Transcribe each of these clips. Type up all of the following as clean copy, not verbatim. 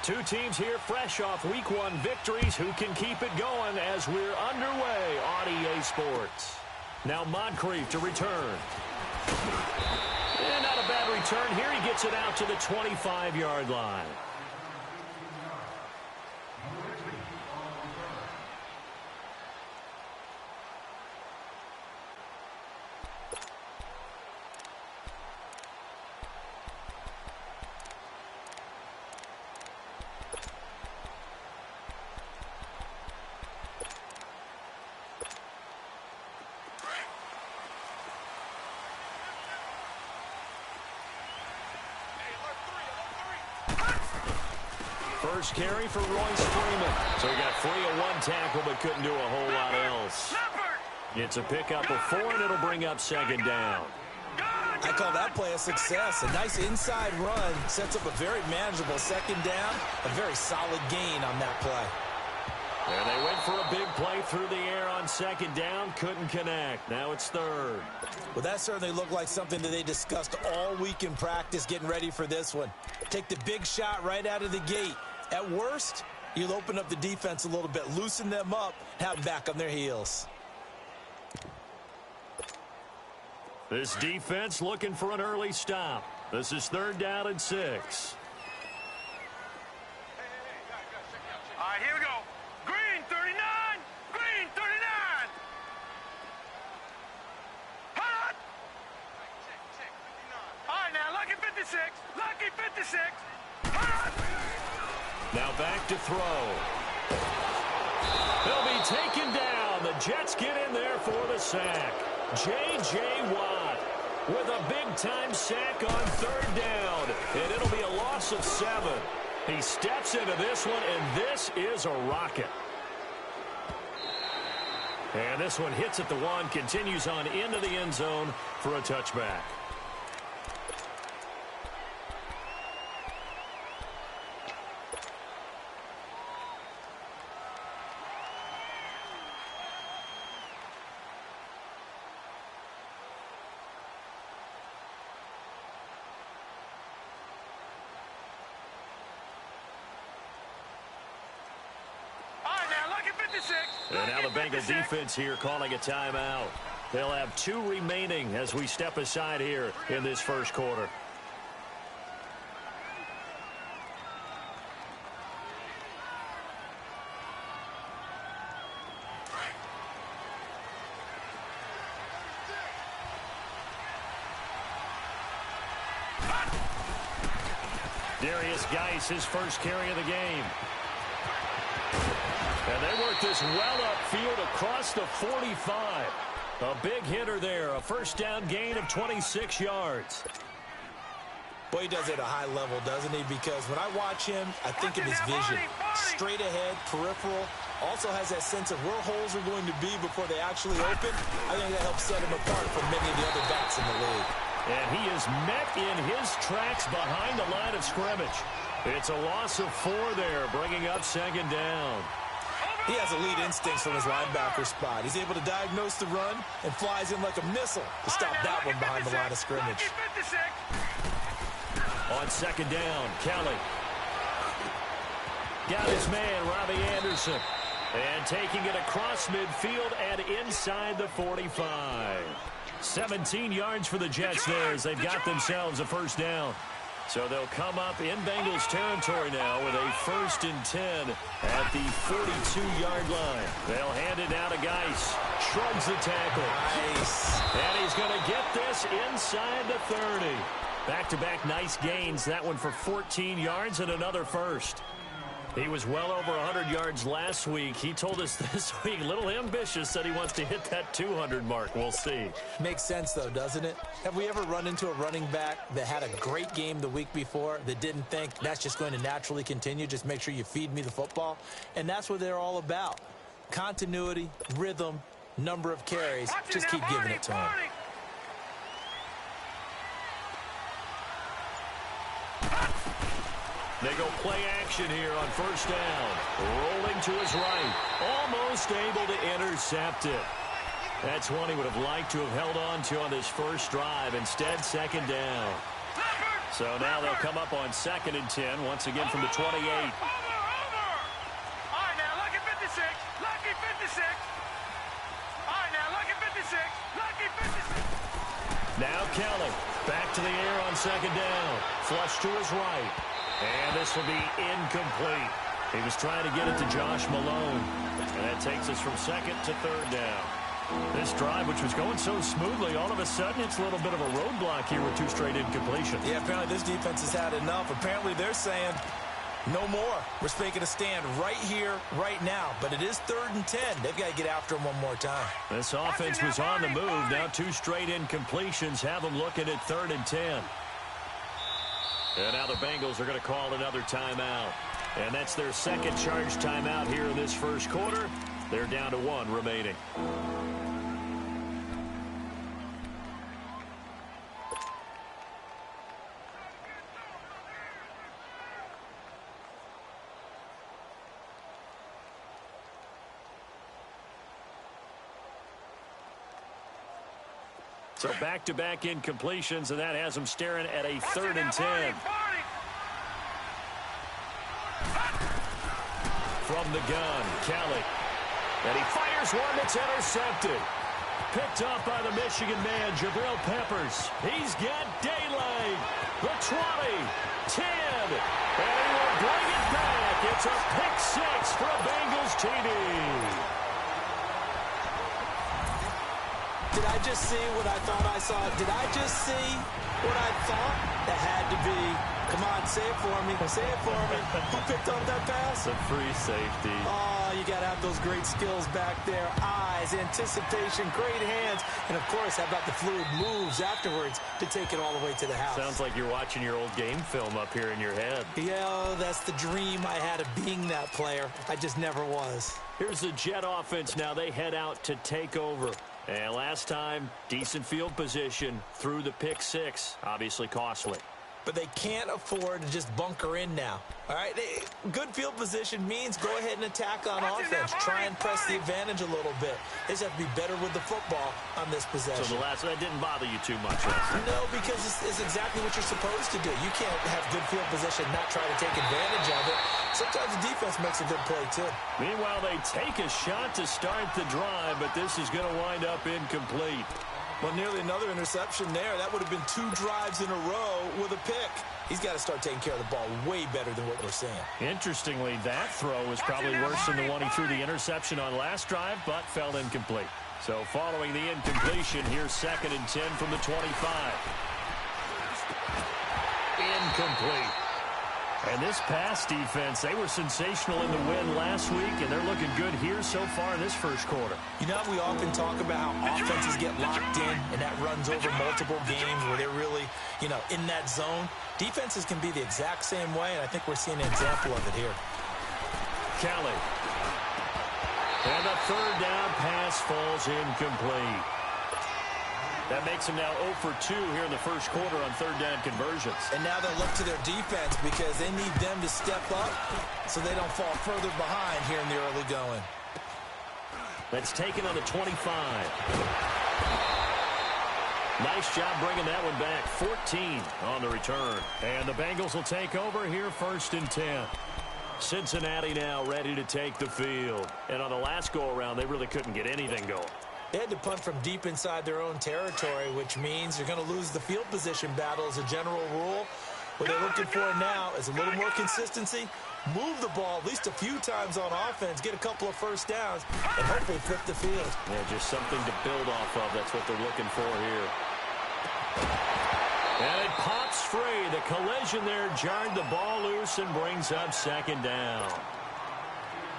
Two teams here fresh off Week 1 victories who can keep it going as we're underway on EA Sports. Now Moncrief to return. And not a bad return here. He gets it out to the 25-yard line. First carry for Royce Freeman. So he got free of one tackle but couldn't do a whole lot else. It's a pickup of 4, and it'll bring up second down. I call that play a success. A nice inside run sets up a very manageable second down. A very solid gain on that play. And they went for a big play through the air on second down. Couldn't connect. Now it's third. Well, that certainly looked like something that they discussed all week in practice getting ready for this one. Take the big shot right out of the gate. At worst, you'll open up the defense a little bit, loosen them up, have them back on their heels. This defense looking for an early stop. This is 3rd down and 6. All right, here we go. Green 39. Green 39. Hot. All right, now lucky 56. Lucky 56. Hot. Now back to throw. They'll be taken down. The Jets get in there for the sack. J.J. Watt with a big-time sack on 3rd down. And it'll be a loss of 7. He steps into this one, and this is a rocket. And this one hits at the 1, continues on into the end zone for a touchback. And now the Bengal defense here calling a timeout. They'll have 2 remaining as we step aside here in this first quarter. Darius Geis, his first carry of the game. And they work this well upfield across the 45. A big hitter there. A first down gain of 26 yards. Boy, he does it at a high level, doesn't he? Because when I watch him, I think of his vision. Straight ahead, peripheral. Also has that sense of where holes are going to be before they actually open. I think that helps set him apart from many of the other backs in the league. And he is met in his tracks behind the line of scrimmage. It's a loss of 4 there, bringing up second down. He has elite instincts from his linebacker spot. He's able to diagnose the run and flies in like a missile to stop that one behind the line of scrimmage. On second down, Kelly. Got his man, Robbie Anderson. And taking it across midfield and inside the 45. 17 yards for the Jets there as they've got themselves a first down. So they'll come up in Bengals territory now with a 1st and 10 at the 42-yard line. They'll hand it now to Geis. Shrugs the tackle. Nice. And he's going to get this inside the 30. Back-to-back nice gains. That one for 14 yards and another first. He was well over 100 yards last week. He told us this week, a little ambitious, that he wants to hit that 200 mark. We'll see. Makes sense, though, doesn't it? Have we ever run into a running back that had a great game the week before that didn't think that's just going to naturally continue? Just make sure you feed me the football. And that's what they're all about. Continuity, rhythm, number of carries. Just keep giving it to him. They go play action here on first down. Rolling to his right. Almost able to intercept it. That's one he would have liked to have held on to on this first drive. Instead, second down. So now they'll come up on 2nd and 10, once again from the 28. Over! All right, now, lucky 56. Lucky 56. All right, now, lucky 56. Lucky 56. Now Kelly, back to the air on 2nd down. Flush to his right. And this will be incomplete. He was trying to get it to Josh Malone. And that takes us from 2nd to 3rd down. This drive, which was going so smoothly, all of a sudden it's a little bit of a roadblock here with 2 straight incompletions. Yeah, apparently this defense has had enough. Apparently they're saying no more. We're making a stand right here, right now. But it is 3rd and 10. They've got to get after him one more time. This offense was on the move. Now 2 straight incompletions have them looking at 3rd and 10. And now the Bengals are going to call another timeout. And that's their 2nd charge timeout here in this first quarter. They're down to 1 remaining. So back-to-back incompletions, and that has them staring at a 3rd and 10. From the gun, Kelly. And he fires one that's intercepted. Picked up by the Michigan man, Jabril Peppers. He's got daylight. The 20, 10, and he will bring it back. It's a pick 6 for a Bengals TD. Did I just see what I thought I saw? Did I just see what I thought? That had to be. Come on, say it for me. Say it for me. Who picked up that pass? A free safety. Oh, you got to have those great skills back there. Eyes, anticipation, great hands. And, of course, how about the fluid moves afterwards to take it all the way to the house? Sounds like you're watching your old game film up here in your head. Yeah, that's the dream I had of being that player. I just never was. Here's the Jet offense now. They head out to take over. And last time, decent field position through the pick 6. Obviously costly. But they can't afford to just bunker in now. All right, good field position means go ahead and attack on offense. Try and press the advantage a little bit. They just have to be better with the football on this possession. So the last, that didn't bother you too much, right? No, because it's exactly what you're supposed to do. You can't have good field position and not try to take advantage of it. Sometimes the defense makes a good play, too. Meanwhile, they take a shot to start the drive, but this is going to wind up incomplete. Well, nearly another interception there. That would have been 2 drives in a row with a pick. He's got to start taking care of the ball way better than what we're seeing. Interestingly, that throw was probably worse than the one he threw the interception on last drive, but fell incomplete. So following the incompletion, here's 2nd and 10 from the 25. Incomplete. And this pass defense, they were sensational in the win last week, and they're looking good here so far in this first quarter. You know, we often talk about how offenses get locked in, and that runs over multiple games where they're really, in that zone. Defenses can be the exact same way, and I think we're seeing an example of it here. Kelly. And the 3rd down pass falls incomplete. That makes them now 0 for 2 here in the first quarter on 3rd down conversions. And now they'll look to their defense because they need them to step up so they don't fall further behind here in the early going. That's taken on the 25. Nice job bringing that one back. 14 on the return. And the Bengals will take over here 1st and 10. Cincinnati now ready to take the field. And on the last go-around, they really couldn't get anything going. They had to punt from deep inside their own territory, which means you're going to lose the field position battle as a general rule. What they're looking for now is a little more consistency, move the ball at least a few times on offense, get a couple of first downs, and hopefully flip the field. Yeah, just something to build off of. That's what they're looking for here. And it pops free. The collision there jarred the ball loose and brings up 2nd down.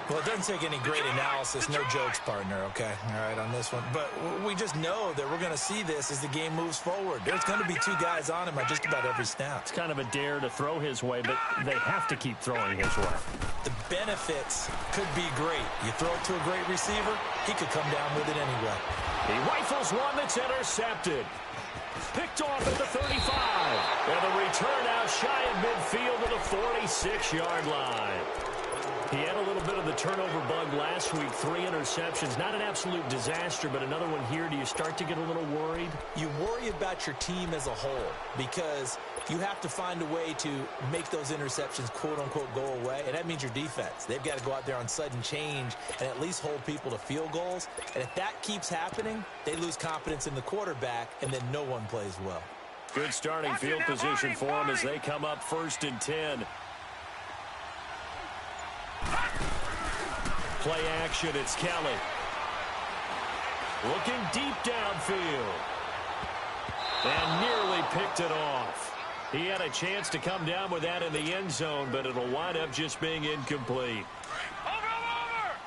Well, it doesn't take any great analysis. No jokes, partner, okay? All right, on this one. But we just know that we're going to see this as the game moves forward. There's going to be 2 guys on him at just about every snap. It's kind of a dare to throw his way, but they have to keep throwing his way. The benefits could be great. You throw it to a great receiver, he could come down with it anyway. He rifles one that's intercepted. Picked off at the 35. And the return out shy of midfield to the 46-yard line. He had a little bit of the turnover bug last week, 3 interceptions. Not an absolute disaster, but another one here. Do you start to get a little worried? You worry about your team as a whole because you have to find a way to make those interceptions, quote-unquote, go away, and that means your defense. They've got to go out there on sudden change and at least hold people to field goals, and if that keeps happening, they lose confidence in the quarterback, and then no one plays well. Good starting field position for them as they come up 1st and 10. Play action, it's Kelly. Looking deep downfield. And nearly picked it off. He had a chance to come down with that in the end zone, but it'll wind up just being incomplete.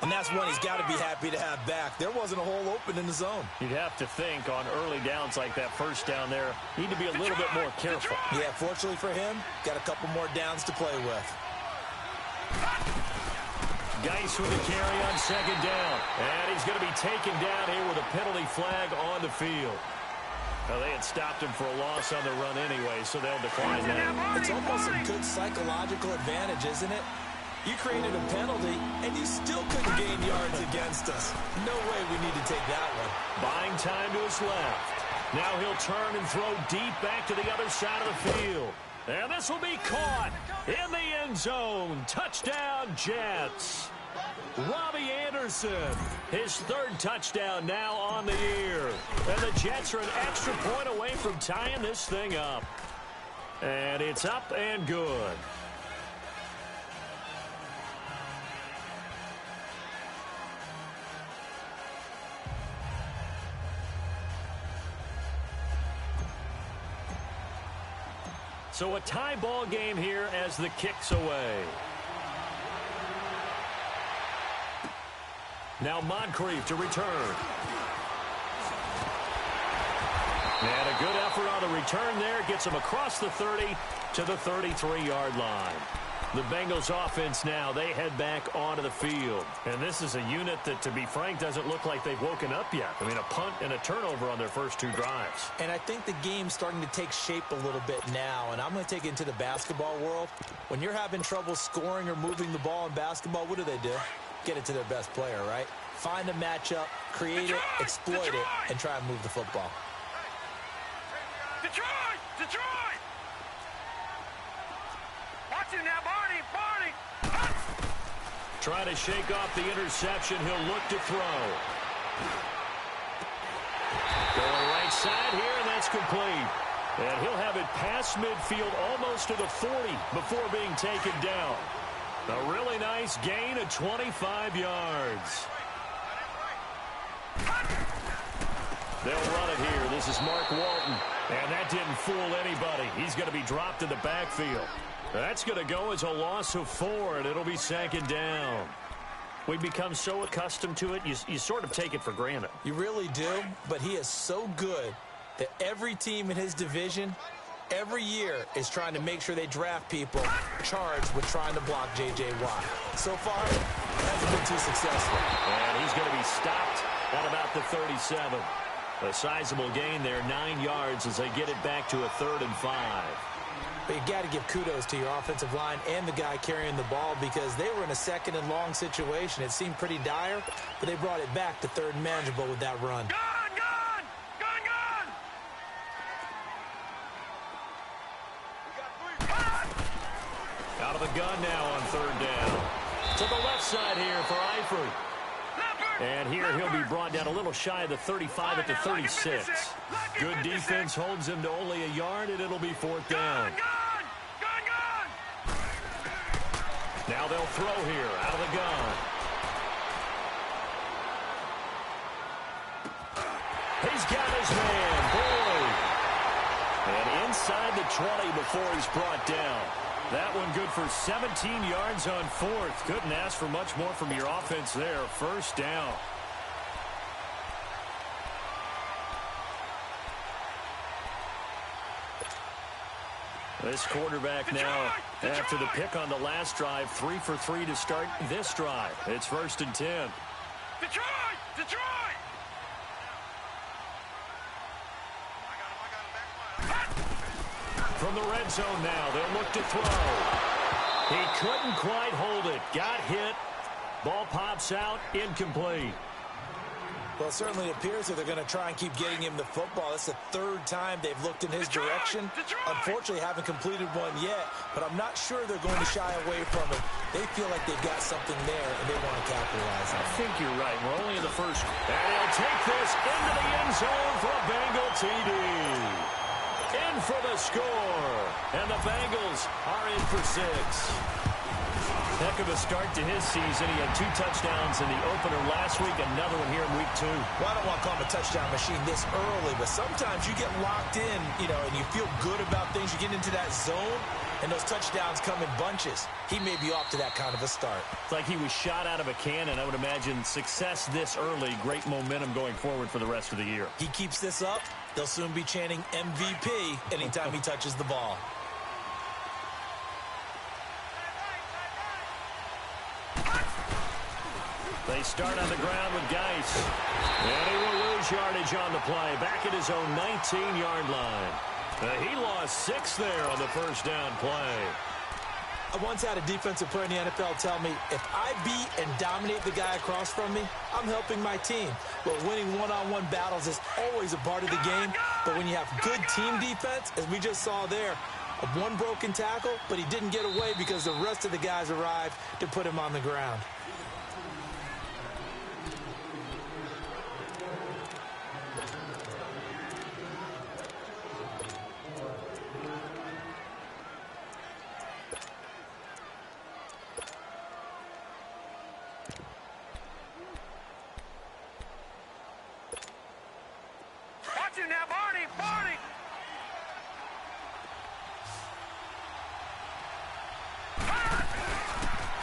And that's one he's got to be happy to have back. There wasn't a hole open in the zone. You'd have to think on early downs like that first down there, need to be a little bit more careful. Yeah, fortunately for him, got a couple more downs to play with. Geis with a carry on 2nd down. And he's going to be taken down here with a penalty flag on the field. Well, they had stopped him for a loss on the run anyway, so they'll decline that. It's almost a good psychological advantage, isn't it? You created a penalty, and you still couldn't gain yards against us. No way we need to take that one. Buying time to his left. Now he'll turn and throw deep back to the other side of the field. And this will be caught in the end zone. Touchdown, Jets. Robbie Anderson, his 3rd touchdown now on the year. And the Jets are an extra point away from tying this thing up. And it's up and good. So a tie ball game here as the kick's away. Now Moncrief to return. And a good effort on the return there. Gets him across the 30 to the 33-yard line. The Bengals offense now, they head back onto the field. And this is a unit that, to be frank, doesn't look like they've woken up yet. I mean, a punt and a turnover on their first 2 drives. And I think the game's starting to take shape a little bit now. And I'm going to take it into the basketball world. When you're having trouble scoring or moving the ball in basketball, what do? Get it to their best player, right? Find a matchup, create it, exploit it, and try and move the football. Detroit! Watch him now, Barney! Trying to shake off the interception. He'll look to throw. Going right side here, and that's complete. And he'll have it past midfield almost to the 40 before being taken down. A really nice gain of 25 yards. They'll run it here. This is Mark Walton. And that didn't fool anybody. He's going to be dropped in the backfield. That's going to go as a loss of 4, and it'll be 2nd down. We've become so accustomed to it, you sort of take it for granted. You really do, but he is so good that every team in his division, every year, is trying to make sure they draft people charged with trying to block J.J. Watt. So far, hasn't been too successful. And he's going to be stopped at about the 37. A sizable gain there, 9 yards as they get it back to a 3rd and 5. But you got to give kudos to your offensive line and the guy carrying the ball because they were in a 2nd and long situation. It seemed pretty dire, but they brought it back to 3rd and manageable with that run. Gone! Out of the gun now on 3rd down. To the left side here for Eifert. And here he'll be brought down a little shy of the 35 at the 36. Good defense holds him to only a yard, and it'll be 4th down. Now they'll throw here out of the gun. He's got his man, Boyd. And inside the 20 before he's brought down. That one good for 17 yards on 4th. Couldn't ask for much more from your offense there. 1st down. This quarterback now, after the pick on the last drive, 3 for 3 to start this drive. It's 1st and 10. Detroit! From the red zone now, they'll look to throw. He couldn't quite hold it. Got hit. Ball pops out. Incomplete. Well, it certainly appears that they're going to try and keep getting him the football. It's the third time they've looked in his direction. Unfortunately, haven't completed one yet, but I'm not sure they're going to shy away from it. They feel like they've got something there, and they want to capitalize on it. I think you're right. We're only in the first. And he'll take this into the end zone for a Bengal TD. In for the score. And the Bengals are in for 6. Heck of a start to his season. He had 2 touchdowns in the opener last week, another one here in week 2. Well, I don't want to call him a touchdown machine this early, but sometimes you get locked in, and you feel good about things. You get into that zone, and those touchdowns come in bunches. He may be off to that kind of a start. It's like he was shot out of a cannon. I would imagine success this early, great momentum going forward for the rest of the year. He keeps this up, they'll soon be chanting MVP anytime he touches the ball. They start on the ground with Geis. And he will lose yardage on the play. Back at his own 19-yard line. He lost 6 there on the first down play. I once had a defensive player in the NFL tell me, if I beat and dominate the guy across from me, I'm helping my team. Well, winning one-on-one battles is always a part of the game. But when you have good team defense, as we just saw there, one broken tackle, but he didn't get away because the rest of the guys arrived to put him on the ground. Now, Barney!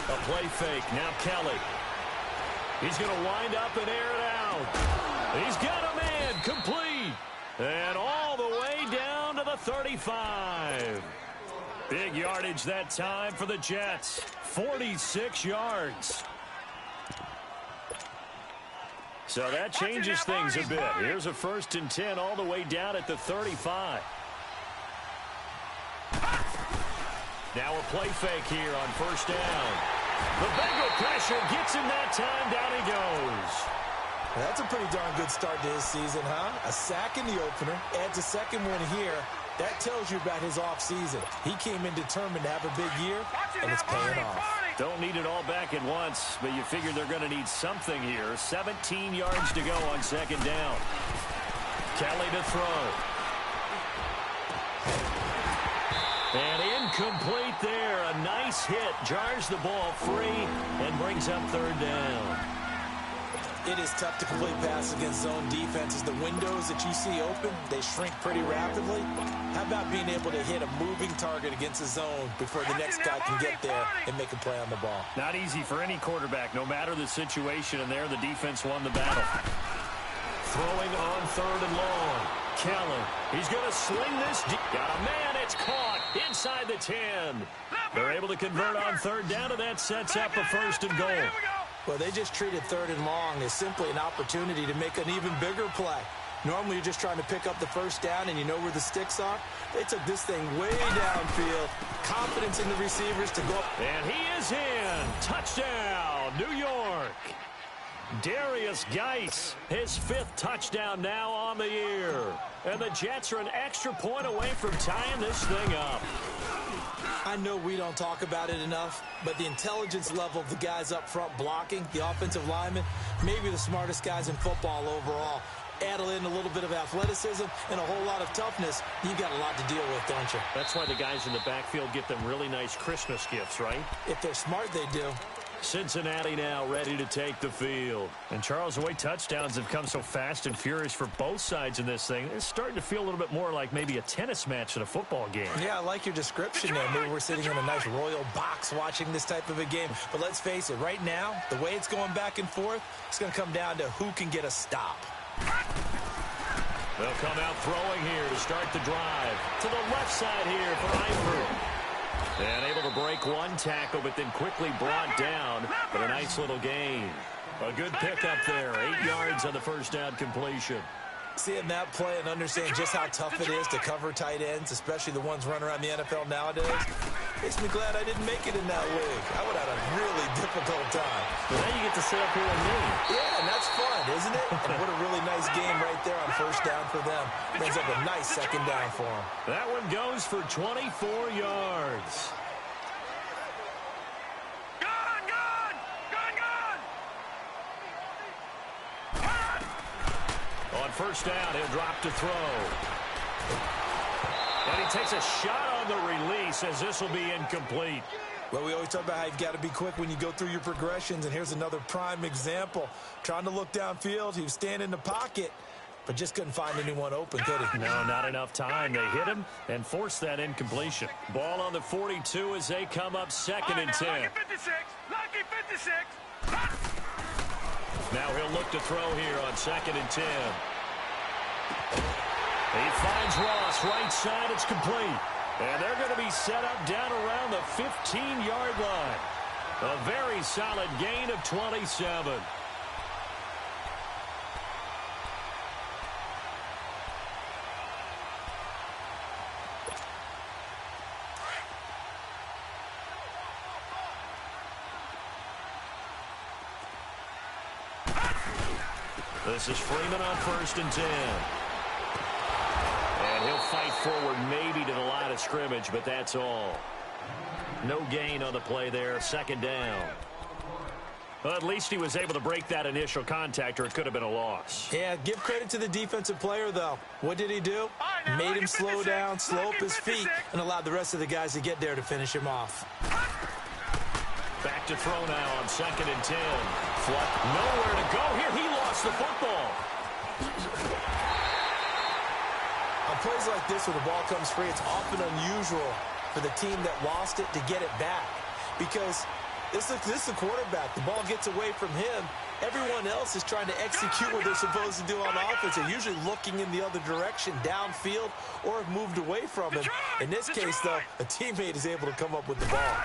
A play fake. Now Kelly. He's going to wind up and air it out. He's got a man. Complete. And all the way down to the 35. Big yardage that time for the Jets. 46 yards. So that changes things a bit. Here's a 1st and 10 all the way down at the 35. Now a play fake here on 1st down. The Bengal pressure gets him that time. Down he goes. That's a pretty darn good start to his season, huh? A sack in the opener, adds a second one here. That tells you about his offseason. He came in determined to have a big year, and it's paying off. Don't need it all back at once, but you figure they're going to need something here. 17 yards to go on 2nd down. Kelly to throw. And incomplete there. A nice hit. Jars the ball free and brings up 3rd down. It is tough to complete passes against zone defenses. The windows that you see open, they shrink pretty rapidly. How about being able to hit a moving target against the zone before the next guy can get there and make a play on the ball? Not easy for any quarterback, no matter the situation, and there the defense won the battle. Throwing on 3rd and long. Kelly, he's going to sling this. Got a man, it's caught inside the 10. They're able to convert on 3rd down, and that sets up a 1st and goal. Well, they just treated 3rd and long as simply an opportunity to make an even bigger play. Normally, you're just trying to pick up the 1st down, and you know where the sticks are. They took this thing way downfield. Confidence in the receivers to go up. And he is in. Touchdown, New York. Darius Geis, his 5th touchdown now on the year. And the Jets are an extra point away from tying this thing up. I know we don't talk about it enough, but the intelligence level of the guys up front blocking, the offensive linemen, maybe the smartest guys in football overall. Add in a little bit of athleticism and a whole lot of toughness, you've got a lot to deal with, don't you? That's why the guys in the backfield get them really nice Christmas gifts, right? If they're smart, they do. Cincinnati now ready to take the field. And Charles, the way touchdowns have come so fast and furious for both sides in this thing, it's starting to feel a little bit more like maybe a tennis match than a football game. Yeah, I like your description there. Maybe we're sitting in a nice royal box watching this type of a game. But let's face it, right now, the way it's going back and forth, it's going to come down to who can get a stop. They'll come out throwing here to start the drive. To the left side here for Eifert. And able to break one tackle, but then quickly brought down. But a nice little gain. A good pickup there. 8 yards on the 1st down completion. Seeing that play and understand just how tough it is to cover tight ends, especially the ones running around the NFL nowadays, Makes me glad I didn't make it in that league. I would have had a really difficult time. But now you get to sit up here with me. Yeah, and that's fun, isn't it? And what a really nice game right there on first down for them. Brings up a nice second down for them. That one goes for 24 yards. On first down, he'll drop to throw. And he takes a shot on the release as this will be incomplete. Well, we always talk about how you've got to be quick when you go through your progressions, and here's another prime example. Trying to look downfield, he was standing in the pocket, but just couldn't find anyone open, could he? No, not enough time. They hit him and forced that incompletion. Ball on the 42 as they come up second and 10. Lucky 56. Lucky 56. Now he'll look to throw here on second and 10. He finds Ross right side. It's complete. And they're going to be set up down around the 15-yard line. A very solid gain of 27. This is Freeman on first and 10. And he'll fight forward maybe to the line of scrimmage, but that's all. No gain on the play there. Second down. Well, at least he was able to break that initial contact, or it could have been a loss. Yeah, give credit to the defensive player, though. What did he do? Made him slow down, slow up his feet, and allowed the rest of the guys to get there to finish him off. Back to throw now on second and 10. Flutt nowhere to go here. He lost the football. On plays like this where the ball comes free, it's often unusual for the team that lost it to get it back. Because this is the quarterback. The ball gets away from him. Everyone else is trying to execute what they're supposed to do on offense. They're usually looking in the other direction, downfield, or have moved away from him. In this case, though, a teammate is able to come up with the ball.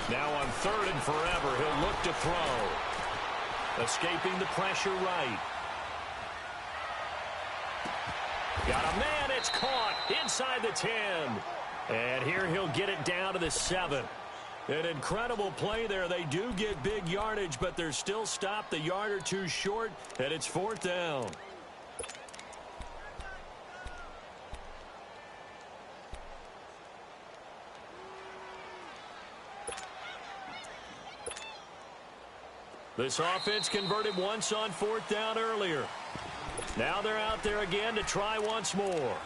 Now on third and forever, he'll look to throw. Escaping the pressure right. Got a man, it's caught inside the 10. And here he'll get it down to the 7. An incredible play there. They do get big yardage, but they're still stopped a yard or two short, and it's fourth down. This offense converted once on fourth down earlier. Now they're out there again to try once more. All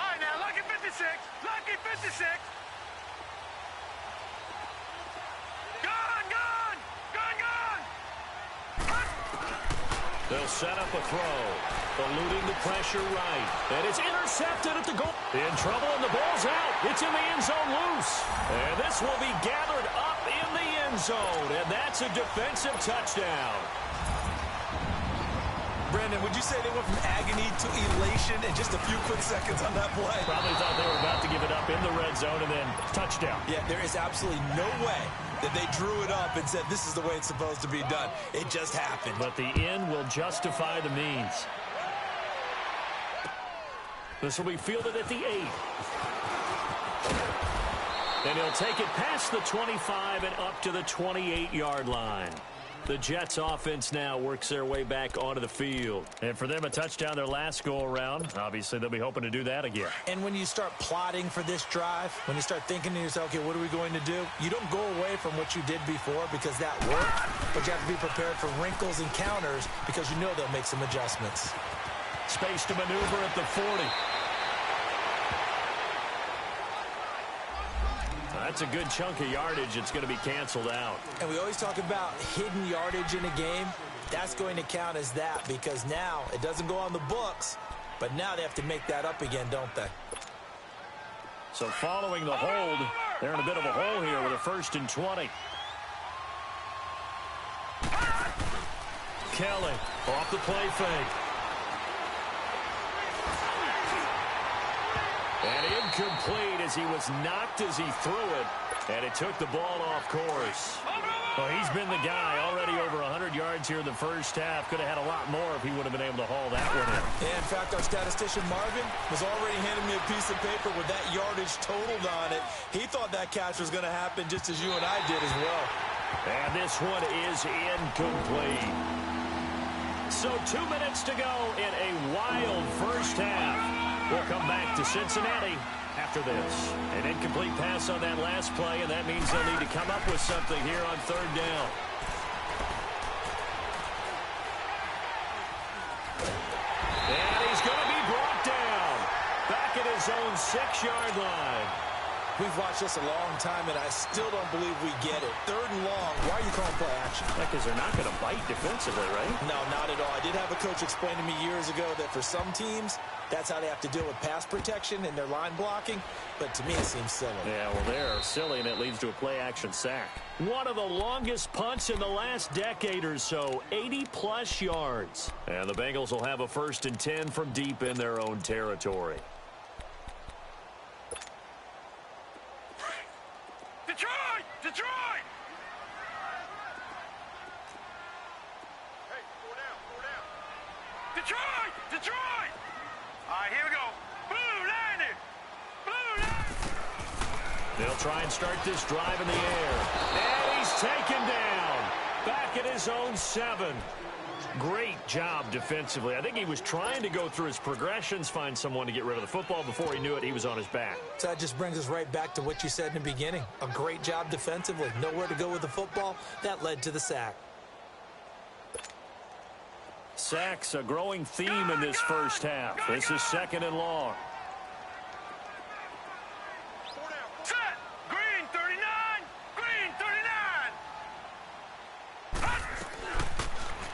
right, now, lucky 56. Lucky 56. They'll set up a throw, eluding the pressure right. And it's intercepted at the goal. In trouble, and the ball's out. It's in the end zone loose. And this will be gathered up in the end zone. And that's a defensive touchdown. Brandon, would you say they went from agony to elation in just a few quick seconds on that play? Probably thought they were about to give it up in the red zone and then touchdown. Yeah, there is absolutely no way that they drew it up and said this is the way it's supposed to be done. It just happened. But the end will justify the means. This will be fielded at the 8. And he'll take it past the 25 and up to the 28-yard line. The Jets offense now works their way back onto the field. And for them, a touchdown their last go-around. Obviously, they'll be hoping to do that again. And when you start plotting for this drive, when you start thinking to yourself, okay, what are we going to do? You don't go away from what you did before because that worked, but you have to be prepared for wrinkles and counters because you know they'll make some adjustments. Space to maneuver at the 40. That's a good chunk of yardage. It's going to be canceled out. And we always talk about hidden yardage in a game. That's going to count as that because now it doesn't go on the books, but now they have to make that up again, don't they? So following the hold, they're in a bit of a hole here with a 1st and 20. Kelly off the play fake. And Incomplete as he was knocked as he threw it, and it took the ball off course. Well, he's been the guy, already over 100 yards here in the first half. Could have had a lot more if he would have been able to haul that one in. Yeah, in fact, our statistician Marvin was already handing me a piece of paper with that yardage totaled on it. He thought that catch was going to happen just as you and I did as well. And this one is incomplete. So 2 minutes to go in a wild first half. We'll come back to Cincinnati after this. An incomplete pass on that last play, and that means they'll need to come up with something here on third down. And he's going to be brought down back at his own 6-yard line. We've watched this a long time, and I still don't believe we get it. Third and long. Why are you calling play action? Because they're not going to bite defensively, right? No, not at all. I did have a coach explain to me years ago that for some teams, that's how they have to deal with pass protection and their line blocking. But to me, it seems silly. Yeah, well, they're silly, and it leads to a play-action sack. One of the longest punts in the last decade or so, 80-plus yards. And the Bengals will have a 1st and 10 from deep in their own territory. Detroit! Detroit! Hey, 4 down, 4 down. Detroit! Detroit! All right, here we go. Blue line! Blue line! They'll try and start this drive in the air. And he's taken down. Back at his own 7. Great job defensively. I think he was trying to go through his progressions, find someone to get rid of the football. Before he knew it, he was on his back. So that just brings us right back to what you said in the beginning. A great job defensively. Nowhere to go with the football. That led to the sack. Sacks, a growing theme in this first half. This is 2nd and long. Set! Green 39! Green 39!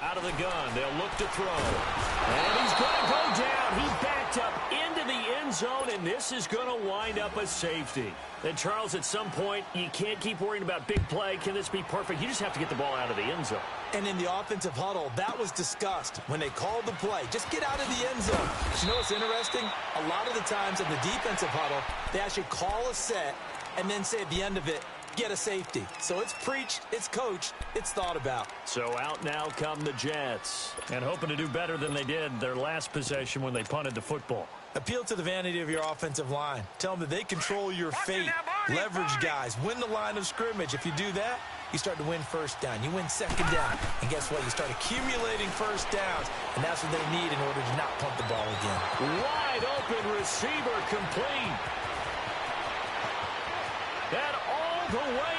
Out of the gun, they'll look to throw. And he's going to go down. He backed up into the end zone, and this is going to wind up a safety. And, Charles, at some point, you can't keep worrying about big play. Can this be perfect? You just have to get the ball out of the end zone. And in the offensive huddle, that was discussed when they called the play. Just get out of the end zone. But you know what's interesting? A lot of the times in the defensive huddle, they actually call a set and then say at the end of it, get a safety. So it's preached, it's coached, it's thought about. So out now come the Jets. And hoping to do better than they did their last possession when they punted the football. Appeal to the vanity of your offensive line. Tell them that they control your fate. Leverage guys. Win the line of scrimmage. If you do that, you start to win first down. You win second down. And guess what? You start accumulating first downs. And that's what they need in order to not punt the ball again. Wide open receiver complete. And all the way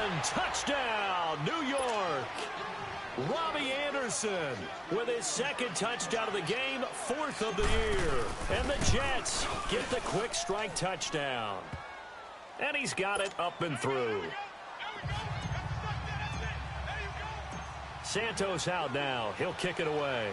in. Touchdown, New York. Robbie Anderson with his 2nd touchdown of the game, 4th of the year. And the Jets get the quick strike touchdown. And he's got it up and through. Santos out now. He'll kick it away.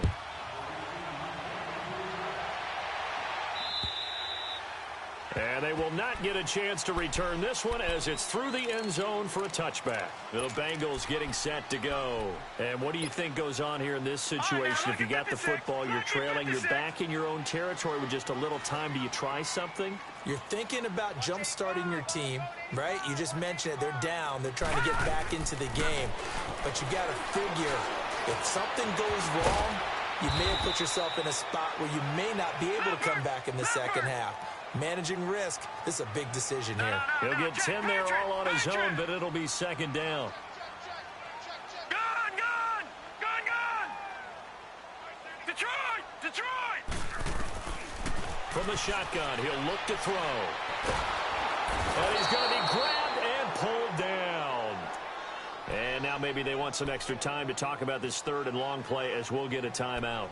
And they will not get a chance to return this one as it's through the end zone for a touchback. The Bengals getting set to go. And what do you think goes on here in this situation? If you got the football, you're trailing, you're back in your own territory with just a little time. Do you try something? You're thinking about jump-starting your team, right? You just mentioned it. They're down. They're trying to get back into the game. But you got to figure if something goes wrong, you may have put yourself in a spot where you may not be able to come back in the second half. Managing risk, this is a big decision here. He'll get 10 there all on his own, but it'll be 2nd down. Gun! Gun! Gun! Gun! Detroit! Detroit! From the shotgun, he'll look to throw. And he's going to be grabbed and pulled down. And now maybe they want some extra time to talk about this 3rd and long play as we'll get a timeout.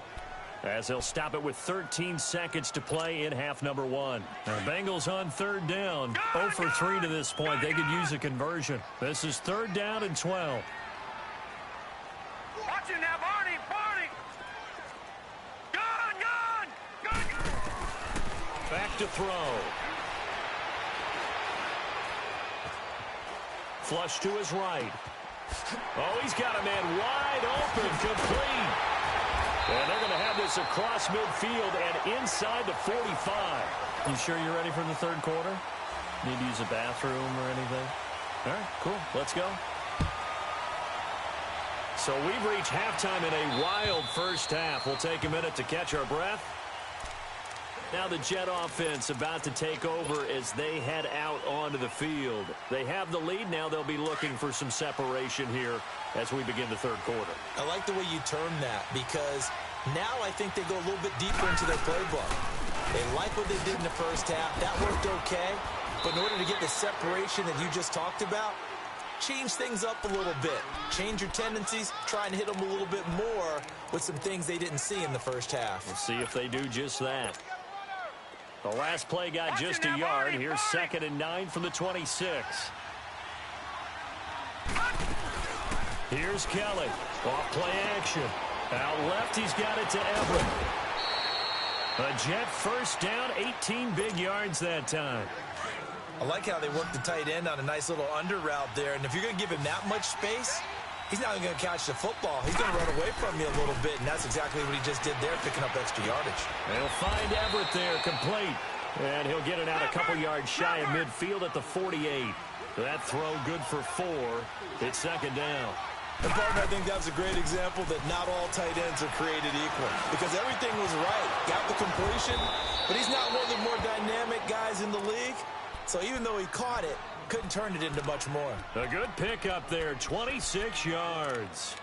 As they'll stop it with 13 seconds to play in half number 1. The Bengals on 3rd down. 0 for 3 to this point. They could use a conversion. This is 3rd down and 12. Watch it now, Barney! Barney! Gun! Gun! Gun! Gun! Back to throw. Flush to his right. Oh, he's got a man wide open, complete. And they're going to have this across midfield and inside the 45. You sure you're ready for the third quarter? Need to use a bathroom or anything? All right, cool. Let's go. So we've reached halftime in a wild first half. We'll take a minute to catch our breath. Now the Jet offense about to take over as they head out onto the field. They have the lead. Now they'll be looking for some separation here as we begin the third quarter. I like the way you term that because now I think they go a little bit deeper into their playbook. They like what they did in the first half. That worked okay. But in order to get the separation that you just talked about, change things up a little bit. Change your tendencies. Try and hit them a little bit more with some things they didn't see in the first half. We'll see if they do just that. The last play got just a yard. Here's 2nd and 9 from the 26. Here's Kelly. Off play action. Out left, he's got it to Everett. A Jet first down, 18 big yards that time. I like how they work the tight end on a nice little under route there. And if you're going to give him that much space, he's not going to catch the football. He's going to run away from you a little bit, and that's exactly what he just did there, picking up extra yardage. They'll find Everett there, complete. And he'll get it out a couple yards shy of midfield at the 48. That throw good for 4. It's 2nd down. And partner, I think that was a great example that not all tight ends are created equal. Because everything was right. Got the completion, but he's not one of the more dynamic guys in the league. So even though he caught it, couldn't turn it into much more. A good pickup there, 26 yards.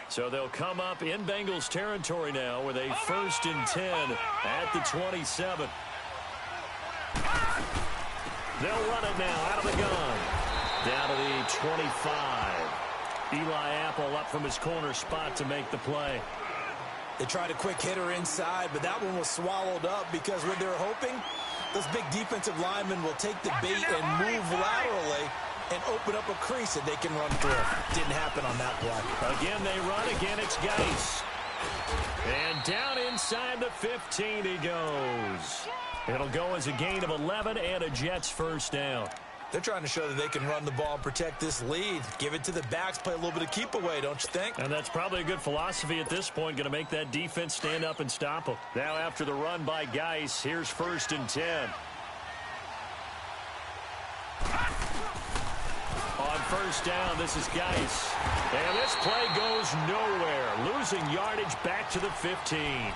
So they'll come up in Bengals territory now with a 1st and 10 at the 27. They'll run it now out of the gun. Down to the 25. Eli Apple up from his corner spot to make the play. They tried a quick hitter inside, but that one was swallowed up because what they're hoping, those big defensive linemen will take the bait and move laterally and open up a crease that they can run through. Didn't happen on that play. Again, they run. Again, it's Geis. And down inside the 15 he goes. It'll go as a gain of 11 and a Jets first down. They're trying to show that they can run the ball and protect this lead. Give it to the backs, play a little bit of keep away, don't you think? And that's probably a good philosophy at this point, going to make that defense stand up and stop them. Now after the run by Geis, here's 1st and 10. On first down, this is Geis. And this play goes nowhere. Losing yardage back to the 15.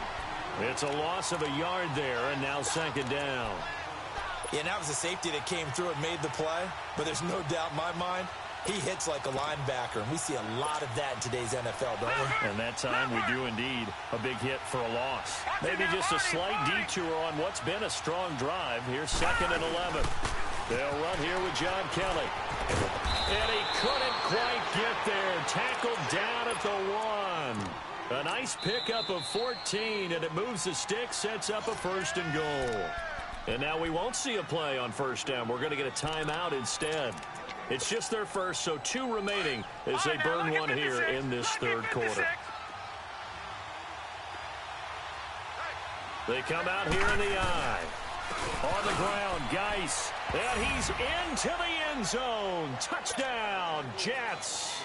It's a loss of a yard there, and now 2nd down. Yeah, and that was a safety that came through and made the play. But there's no doubt in my mind, he hits like a linebacker. And we see a lot of that in today's NFL, don't we? And that time we do indeed. A big hit for a loss. Maybe just a slight detour on what's been a strong drive. Here's 2nd and 11. They'll run here with John Kelly. And he couldn't quite get there. Tackled down at the 1. A nice pickup of 14, and it moves the stick, sets up a 1st and goal. And now we won't see a play on first down. We're going to get a timeout instead. It's just their first, so 2 remaining as they burn one here in this third quarter. They come out here in the eye. On the ground, Geis. And he's into the end zone. Touchdown, Jets.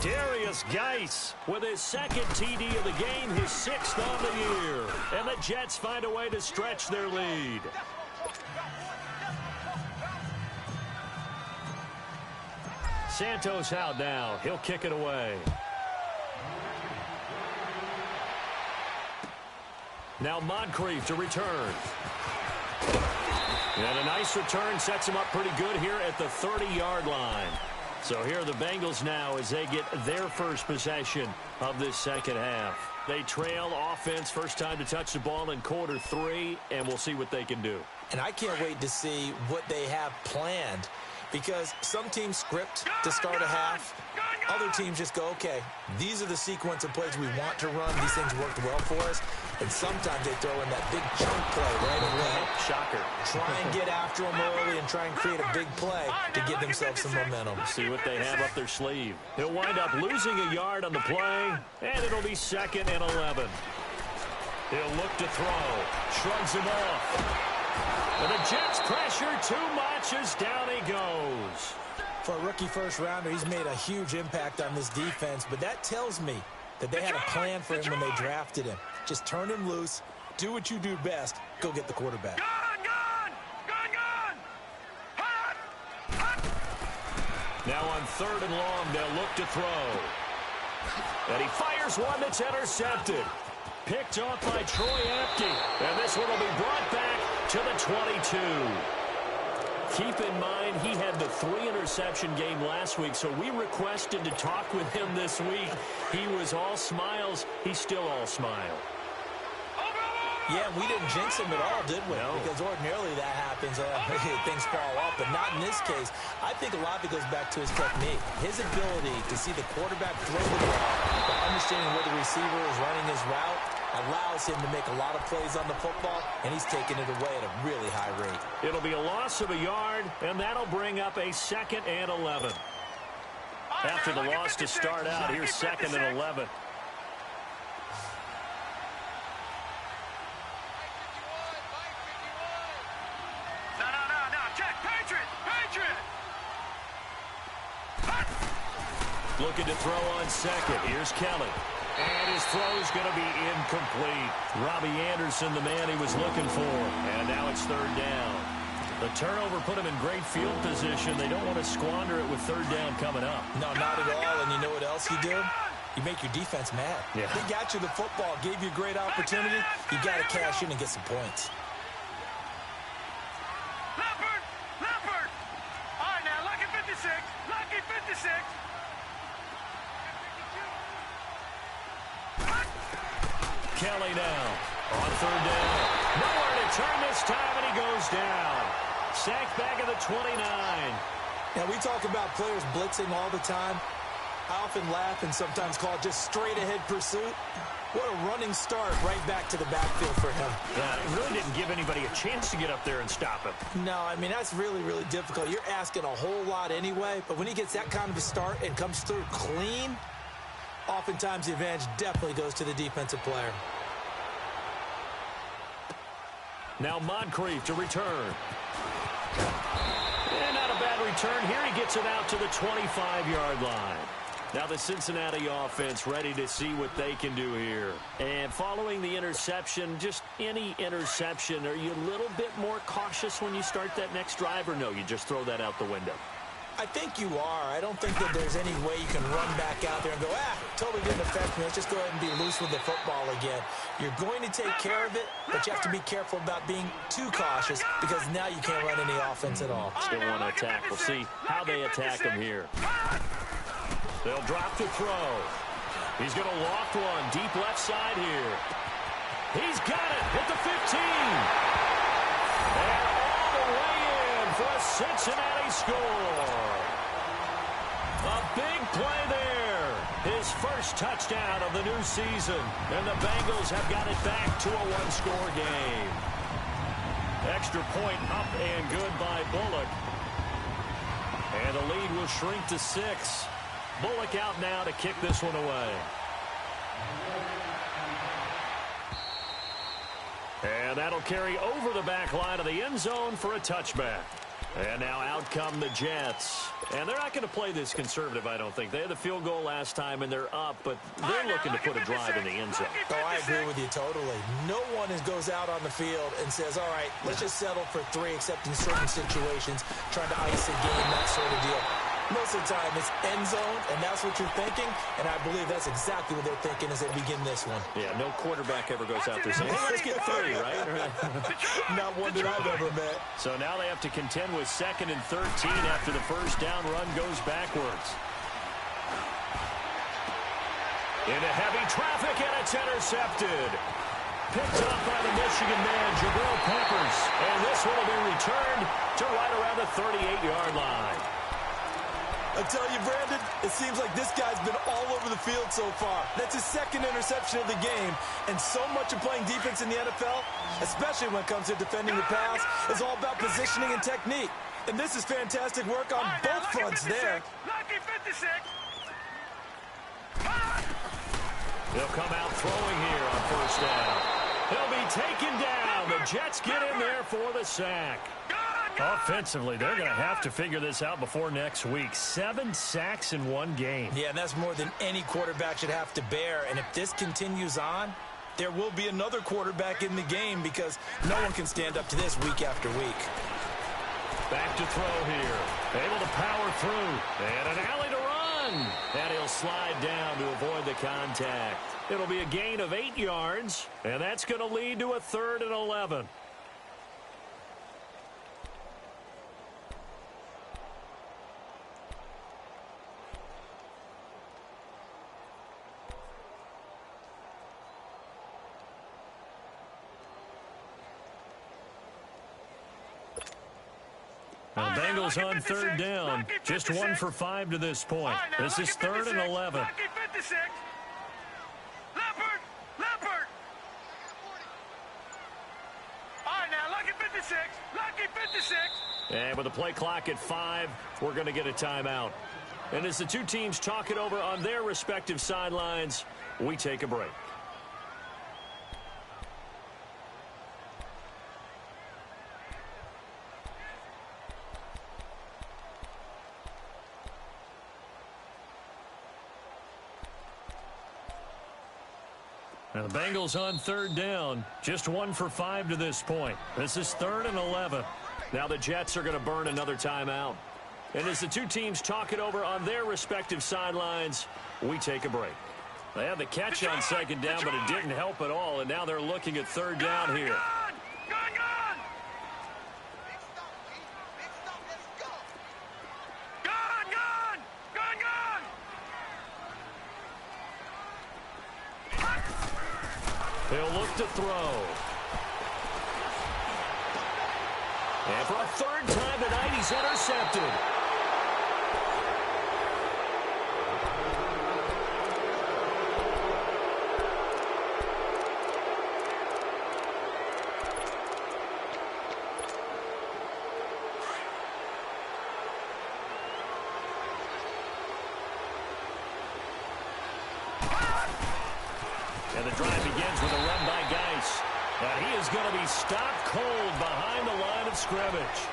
Darius Geis with his 2nd TD of the game, his 6th on the year. And the Jets find a way to stretch their lead. Santos out now. He'll kick it away. Now Moncrief to return. And a nice return sets him up pretty good here at the 30-yard line. So here are the Bengals now as they get their first possession of this second half. They trail offense, first time to touch the ball in quarter 3, and we'll see what they can do. And I can't wait to see what they have planned because some teams script to start a half. Other teams just go, okay, these are the sequence of plays we want to run. These things worked well for us. And sometimes they throw in that big chunk play right away. Shocker. Try and get after them early and try and create a big play to give themselves some momentum. See what they have up their sleeve. He'll wind up losing a yard on the play, and it'll be 2nd and 11. He'll look to throw. Shrugs him off. And the Jets pressure too much as down he goes. For a rookie first-rounder, he's made a huge impact on this defense, but that tells me that they had a plan for him when they drafted him. Just turn him loose, do what you do best, go get the quarterback. Now on 3rd and long, they'll look to throw. And he fires one that's intercepted. Picked off by Troy Apke. And this one will be brought back to the 22. Keep in mind, he had the 3-interception game last week, so we requested to talk with him this week. He was all smiles. He's still all smile. Yeah, we didn't jinx him at all, did we? No. Because ordinarily that happens. Things fall off, but not in this case. I think a lot of it goes back to his technique. His ability to see the quarterback throw the ball, but understanding where the receiver is running his route, allows him to make a lot of plays on the football, and he's taking it away at a really high rate. It'll be a loss of a yard, and that'll bring up a 2nd and 11. After the loss to start out, here's 2nd and 11. Looking to throw on 2nd. Here's Kelly. And his throw's going to be incomplete. Robbie Anderson, the man he was looking for. And now it's 3rd down. The turnover put him in great field position. They don't want to squander it with 3rd down coming up. No, not at all. And you know what else you do? You make your defense mad. Yeah. They got you the football, gave you a great opportunity. You got to cash in and get some points. Leopard! All right, now, lucky 56. Lucky 56. Kelly now on 3rd down. Nowhere to turn this time, and he goes down. Sacked back at the 29. Now, we talk about players blitzing all the time. I often laugh and sometimes call it just straight-ahead pursuit. What a running start right back to the backfield for him. Yeah, it really didn't give anybody a chance to get up there and stop him. No, I mean, that's really, really difficult. You're asking a whole lot anyway, but when he gets that kind of a start and comes through clean, oftentimes the advantage definitely goes to the defensive player. Now Moncrief to return. And not a bad return here. He gets it out to the 25-yard line. Now the Cincinnati offense ready to see what they can do here. And following the interception, just any interception, are you a little bit more cautious when you start that next drive, or no, you just throw that out the window? I think you are. I don't think that there's any way you can run back out there and go, totally didn't affect me. Let's just go ahead and be loose with the football again. You're going to take care of it, but you have to be careful about being too cautious because now you can't run any offense at all. Still want to attack. We'll see how they attack him here. They'll drop to throw. He's going to loft one deep left side here. He's got it at the 15. And all the way in for a Cincinnati score. A big play there. His first touchdown of the new season. And the Bengals have got it back to a one-score game. Extra point up and good by Bullock. And the lead will shrink to 6. Bullock out now to kick this one away. And that'll carry over the back line of the end zone for a touchback. And now out come the Jets. And they're not going to play this conservative, I don't think. They had the field goal last time, and they're up, but they're looking to put a drive in the end zone. Oh, I agree with you totally. No one goes out on the field and says, all right, let's just settle for 3, except in certain situations, trying to ice a game, that sort of deal. Most of the time, it's end zone, and that's what you're thinking, and I believe that's exactly what they're thinking as they begin this one. Yeah, no quarterback ever goes out there saying, hey, let's get 3, right? Not one that I've ever met. So now they have to contend with 2nd and 13 after the first down run goes backwards. Into heavy traffic, and it's intercepted. Picked up by the Michigan man, Jabril Peppers. And this one will be returned to right around the 38-yard line. I tell you, Brandon, it seems like this guy's been all over the field so far. That's his 2nd interception of the game. And so much of playing defense in the NFL, especially when it comes to defending the pass, is all about positioning and technique. And this is fantastic work on both fronts there. Lucky 56. They'll come out throwing here on first down. He'll be taken down. The Jets get in there for the sack. Good. Offensively, they're going to have to figure this out before next week. 7 sacks in one game. Yeah, and that's more than any quarterback should have to bear. And if this continues on, there will be another quarterback in the game because no one can stand up to this week after week. Back to throw here. Able to power through. And an alley to run. And he'll slide down to avoid the contact. It'll be a gain of 8 yards, and that's going to lead to a 3rd and 11. Now, Bengals on 3rd down. Just 1 for 5 to this point. This is 3rd and 11. Leopard! Leopard! All right, now, lucky 56. Lucky 56. And with the play clock at 5, we're going to get a timeout. And as the two teams talk it over on their respective sidelines, we take a break. And the Bengals on 3rd down. Just 1 for 5 to this point. This is 3rd and 11. Now the Jets are going to burn another timeout. And as the two teams talk it over on their respective sidelines, we take a break. They had the catch on 2nd down, but it didn't help at all. And now they're looking at 3rd down here. Gone! He'll look to throw. And for a 3rd time tonight, he's intercepted. And the drive begins with a run by Geis. And he is going to be stopped cold behind the line of scrimmage.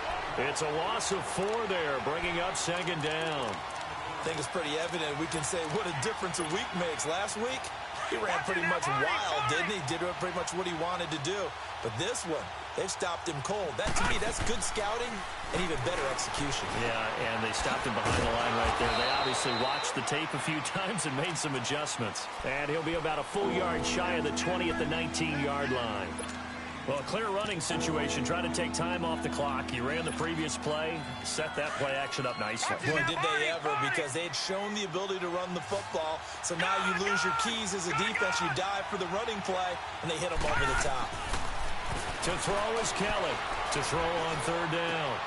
It's a loss of 4 there, bringing up 2nd down. I think it's pretty evident. We can say what a difference a week makes. Last week, he ran pretty much wild, didn't he? Did pretty much what he wanted to do. But this one, they've stopped him cold. That, to me, that's good scouting and even better execution. Yeah, and they stopped him behind the line right there. They obviously watched the tape a few times and made some adjustments. And he'll be about a full yard shy of the 20 at the 19-yard line. Well, a clear running situation. Trying to take time off the clock. He ran the previous play, set that play action up nicely. Boy, did they ever, because they had shown the ability to run the football. So now you lose your keys as a defense. You dive for the running play, and they hit him over the top. To throw is Kelly. To throw on 3rd down.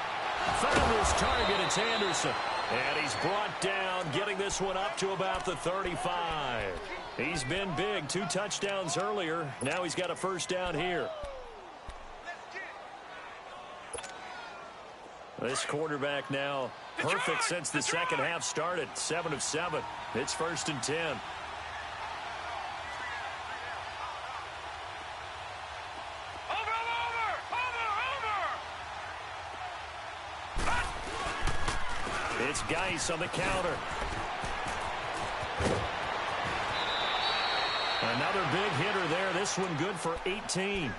Found his target. It's Anderson. And he's brought down, getting this one up to about the 35. He's been big. 2 touchdowns earlier. Now he's got a 1st down here. This quarterback now perfect since the second half started. 7 of 7. It's 1st and 10. It's Geis on the counter. Another big hitter there. This one good for 18.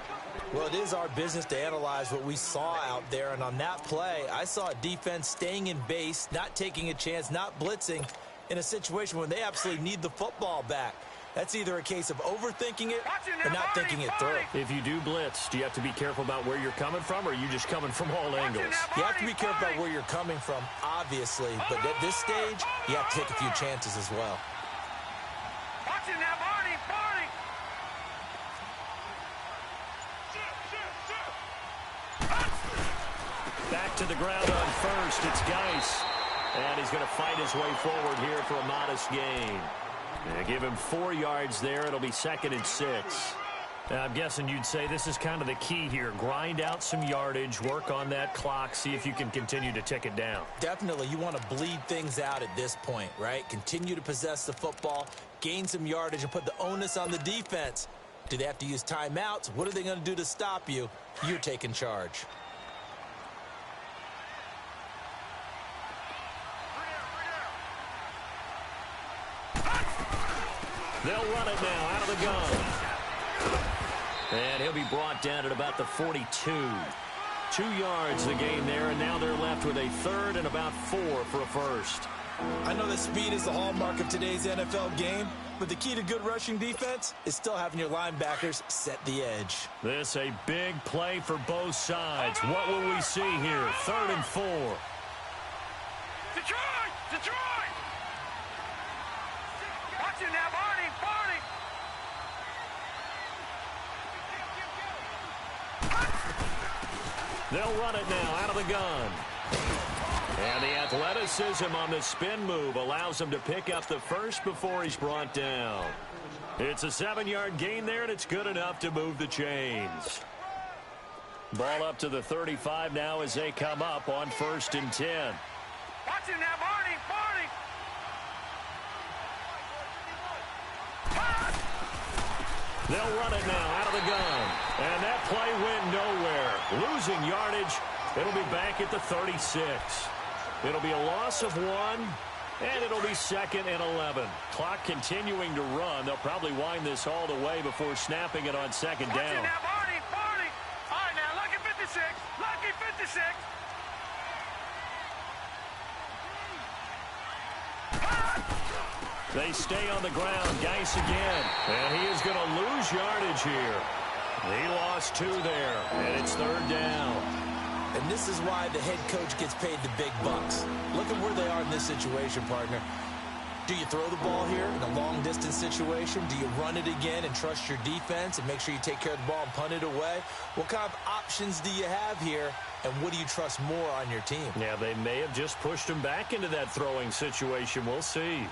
Well, it is our business to analyze what we saw out there. And on that play, I saw a defense staying in base, not taking a chance, not blitzing in a situation where they absolutely need the football back. That's either a case of overthinking it or not thinking it through. If you do blitz, do you have to be careful about where you're coming from, or are you just coming from all angles? You have to be careful about where you're coming from, obviously. But at this stage, you have to take a few chances as well. Watch it now, Barney! Back to the ground on 1st. It's Geis. And he's going to fight his way forward here for a modest gain. They give him 4 yards there. It'll be 2nd and 6. Now, I'm guessing you'd say this is kind of the key here. Grind out some yardage, work on that clock, see if you can continue to tick it down. Definitely. You want to bleed things out at this point, right? Continue to possess the football, gain some yardage, and put the onus on the defense. Do they have to use timeouts? What are they going to do to stop you? You're taking charge. They'll run it now out of the gun. And he'll be brought down at about the 42. 2 yards the gain there, and now they're left with a third and about 4 for a first. I know that speed is the hallmark of today's NFL game, but the key to good rushing defense is still having your linebackers set the edge. This a big play for both sides. What will we see here? 3rd and 4. Detroit! Detroit! Watch it now, Barney! Barney! They'll run it now out of the gun. And the athleticism on the spin move allows him to pick up the first before he's brought down. It's a 7-yard gain there, and it's good enough to move the chains. Ball up to the 35 now as they come up on 1st and 10. Watch it now, Barney! Barney! They'll run it now out of the gun. And that play went nowhere. Losing yardage. It'll be back at the 36. It'll be a loss of 1, and it'll be 2nd and 11. Clock continuing to run. They'll probably wind this all the way before snapping it on 2nd down. Watch it now, Barney! Barney! All right, now, lucky 56. Lucky 56. They stay on the ground. Geis again. And he is going to lose yardage here. He lost 2 there, and it's 3rd down. And this is why the head coach gets paid the big bucks. Look at where they are in this situation, partner. Do you throw the ball here in a long-distance situation? Do you run it again and trust your defense and make sure you take care of the ball and punt it away? What kind of options do you have here, and what do you trust more on your team? Yeah, they may have just pushed him back into that throwing situation. We'll see.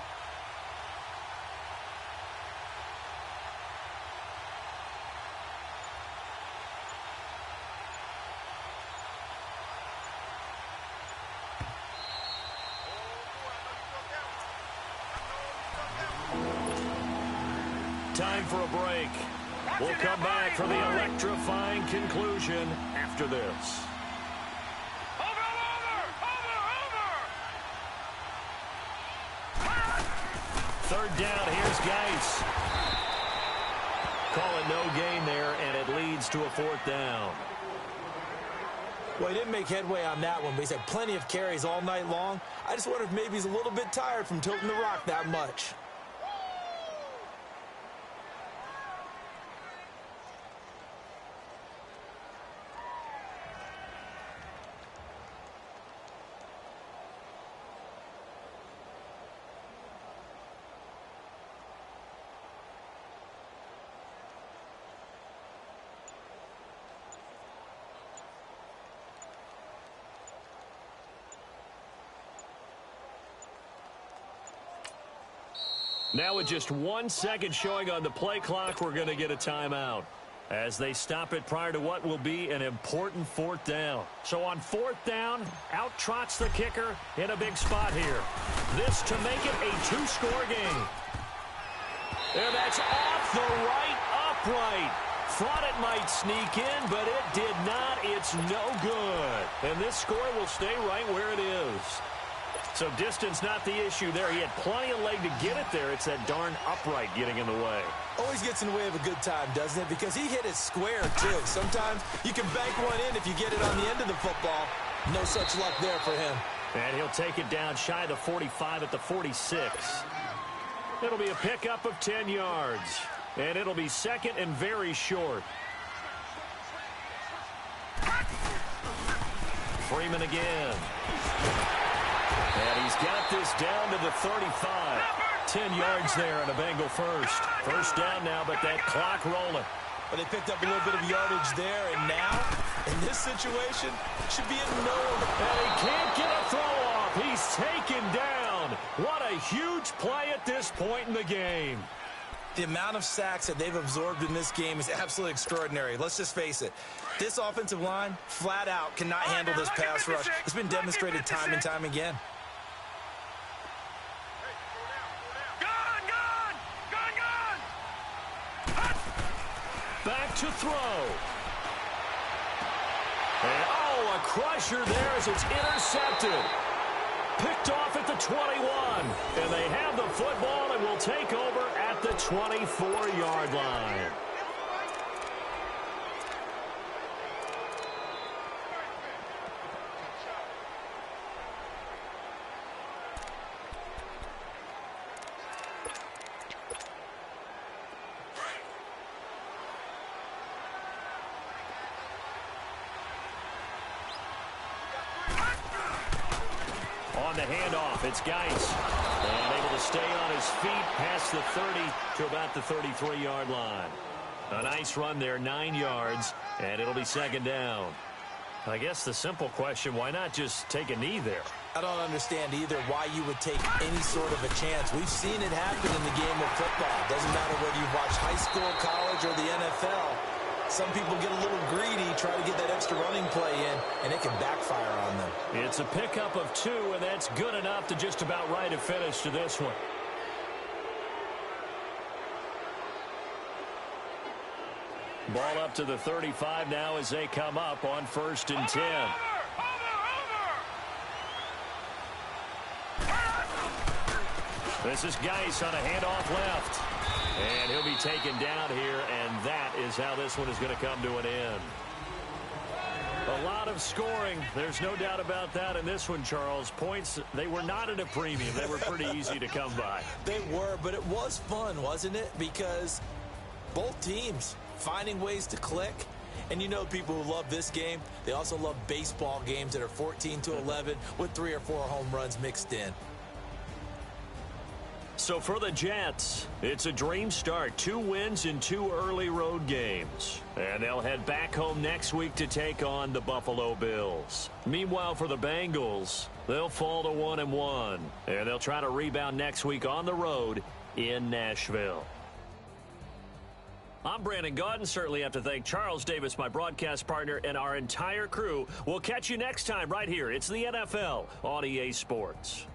Time for a break. We'll come back for the electrifying conclusion after this. Third down, here's Geis. Call it no gain there, and it leads to a 4th down. Well, he didn't make headway on that one, but he's had plenty of carries all night long. I just wonder if maybe he's a little bit tired from tilting the rock that much. Now with just 1 second showing on the play clock, we're going to get a timeout as they stop it prior to what will be an important 4th down. So on 4th down, out trots the kicker in a big spot here. This to make it a 2-score game. And that's off the right upright. Thought it might sneak in, but it did not. It's no good. And this score will stay right where it is. So distance not the issue there. He had plenty of leg to get it there. It's that darn upright getting in the way. Always gets in the way of a good time, doesn't it? Because he hit it square, too. Sometimes you can bank one in if you get it on the end of the football. No such luck there for him. And he'll take it down shy of the 45 at the 46. It'll be a pickup of 10 yards. And it'll be 2nd and very short. Freeman again. And he's got this down to the 35. 10 yards there and a Bengal first. First down now, but that clock rolling. But they picked up a little bit of yardage there, and now, in this situation, should be a no. And he can't get a throw off. He's taken down. What a huge play at this point in the game. The amount of sacks that they've absorbed in this game is absolutely extraordinary. Let's just face it. This offensive line, flat out, cannot handle this pass rush. It's been demonstrated time and time again. Back to throw. And, oh, a crusher there as it's intercepted. Picked off at the 21. And they have the football and will take over at at the 24-yard line. On the handoff, it's Geis. And able to stay on his feet past the 30 to about the 33-yard line. A nice run there, 9 yards, and it'll be second down. I guess the simple question, why not just take a knee there? I don't understand either why you would take any sort of a chance. We've seen it happen in the game of football. Doesn't matter whether you watch high school, college, or the NFL. Some people get a little greedy, try to get that extra running play in, and it can backfire on them. It's a pickup of 2, and that's good enough to just about write a finish to this one. Ball up to the 35 now as they come up on 1st and 10. This is Geis on a handoff left. And he'll be taken down here, and that is how this one is going to come to an end. A lot of scoring. There's no doubt about that in this one, Charles. Points, they were not at a premium. They were pretty easy to come by. They were, but it was fun, wasn't it? Because both teams finding ways to click. And you know people who love this game, they also love baseball games that are 14-11 with 3 or 4 home runs mixed in. So for the Jets, it's a dream start. 2 wins in 2 early road games. And they'll head back home next week to take on the Buffalo Bills. Meanwhile, for the Bengals, they'll fall to 1-1. And they'll try to rebound next week on the road in Nashville. I'm Brandon Gaudin. Certainly have to thank Charles Davis, my broadcast partner, and our entire crew. We'll catch you next time right here. It's the NFL on EA Sports.